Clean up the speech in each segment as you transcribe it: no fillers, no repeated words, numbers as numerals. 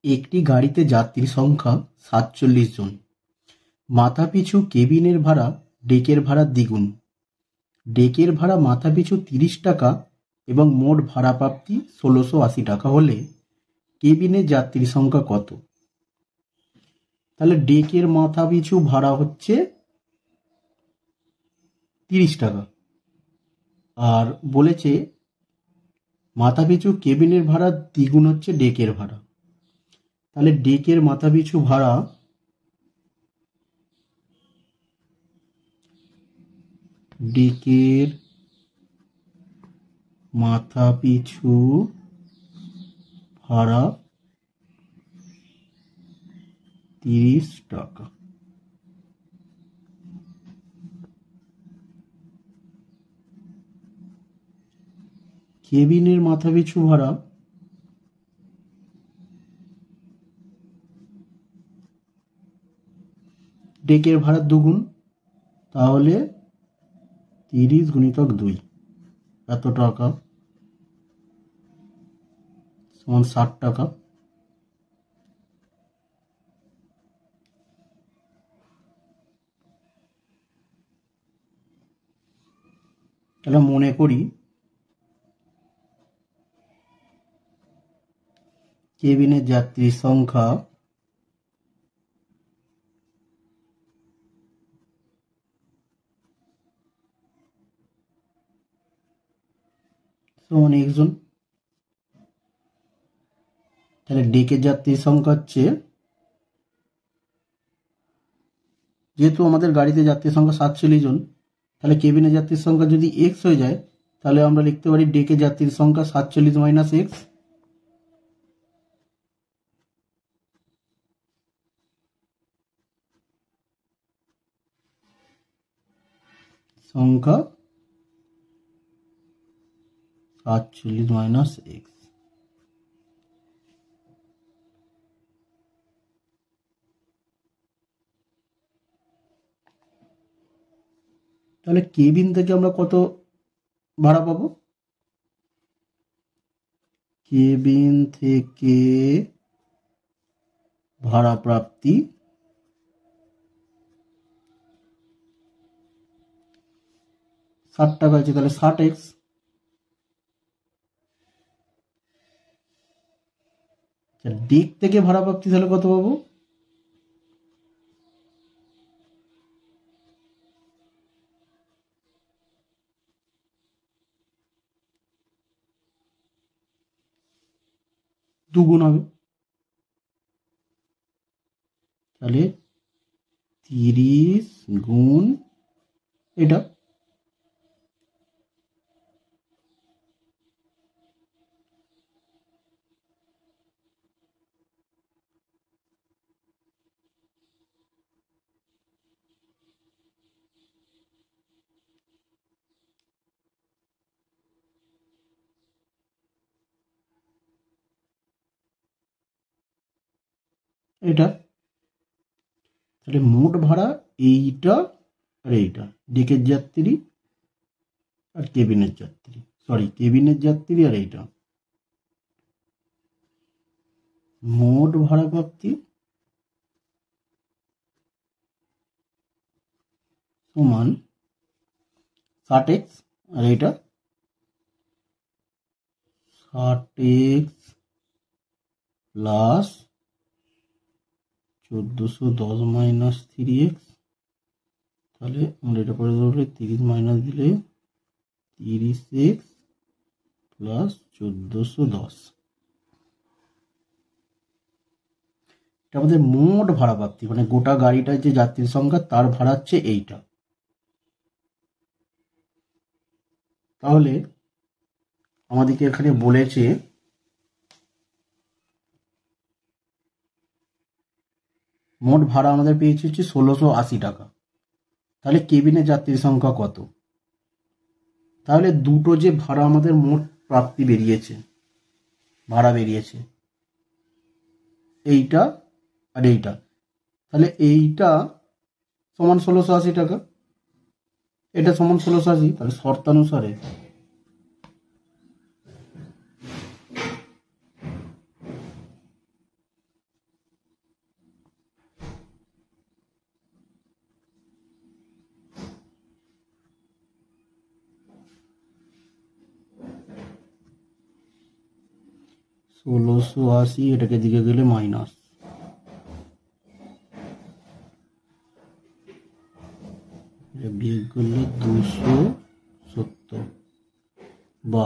একটি গাড়িতে যাত্রী সংখ্যা ৪৭ জন। মাথাপিছু কেবিনের ভাড়া ডেকের ভাড়ার দ্বিগুণ। ডেকের ভাড়া মাথাপিছু ৩০ টাকা এবং মোট ভাড়া প্রাপ্তি ১৬৮০ টাকা হলে কেবিনের যাত্রী সংখ্যা কত? তাহলে ডেকের মাথাপিছু ভাড়া হচ্ছে ৩০ টাকা, আর বলেছে মাথাপিছু কেবিনের ভাড়া দ্বিগুণ হচ্ছে ডেকের ভাড়া। তাহলে ডেকের মাথাপিছু ভাড়া ডেকের মাথাপিছু ভাড়া ৩০ টাকা। কেবিনের মাথাপিছু ভাড়া ডেকের ভাড়া দুগুণ, তাহলে ৩০ গুণিতক ২ এত টাকা সমান ৬০ টাকা। তাহলে মনে করি কেবিনের যাত্রীর সংখ্যা সমান ১ জন। তাহলে ডেকের যাত্রীর সংখ্যা হচ্ছে, যেহেতু আমাদের গাড়িতে যাত্রীর সংখ্যা ৪৭ জন, তাহলে কেবিনের যাত্রীর সংখ্যা যদি এক্স হয়ে যায়, তাহলে আমরা লিখতে পারি ডেকের যাত্রীর সংখ্যা ৪৭ মাইনাস এক্স সংখ্যা ৪৭ মাইনাস এক্স। তাহলে কেবিন থেকে আমরা কত ভাড়া পাবো? কেবিন থেকে ভাড়া প্রাপ্তি ষাট টাকা আছে, তাহলে ৬০x। ডেক থেকে ভাড়া প্রাপ্তি তাহলে কত পাবো? দুগুণ হবে, তাহলে ৩০ গুণ এটা। এটা তাহলে মোট ভাড়া এইটা আর এইটা, ডেকের যাত্রী আর কেবিনের যাত্রী, কেবিনের যাত্রী আর এইটা, মোট ভাড়া প্রাপ্তি সমান ৬০x, আর এইটা ৬০x প্লাস ১৪১০ মাইনাস 3x। তাহলে আমরা এটা করে ধরলে ৩০ মাইনাস দিলে ৩০x প্লাস ১৪১০। এটা আমাদের মোট ভাড়া প্রাপ্তি, মানে গোটা গাড়িটার যে যাত্রীর সংখ্যা তার ভাড়া হচ্ছে এইটা। তাহলে আমাদেরকে এখানে বলেছে মোট ভাড়া আমাদের পেয়েছে হচ্ছে ১৬৮০ টাকা। তাহলে কেবিনের যাত্রীর সংখ্যা কত? তাহলে দুটো যে ভাড়া আমাদের মোট প্রাপ্তি বেরিয়েছে, ভাড়া বেরিয়েছে এইটা আর এইটা, তাহলে এইটা সমান ১৬৮০ টাকা, এটা সমান ১৬৮০। তাহলে শর্তানুসারে 1680, এটাকে দিকে গেলে মাইনাস, বিয়োগ করলে 270, বা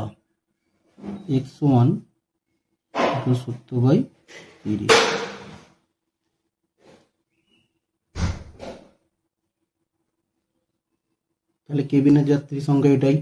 x সমান 270/30। তাহলে কেবিনের যাত্রী সংখ্যা এটাই।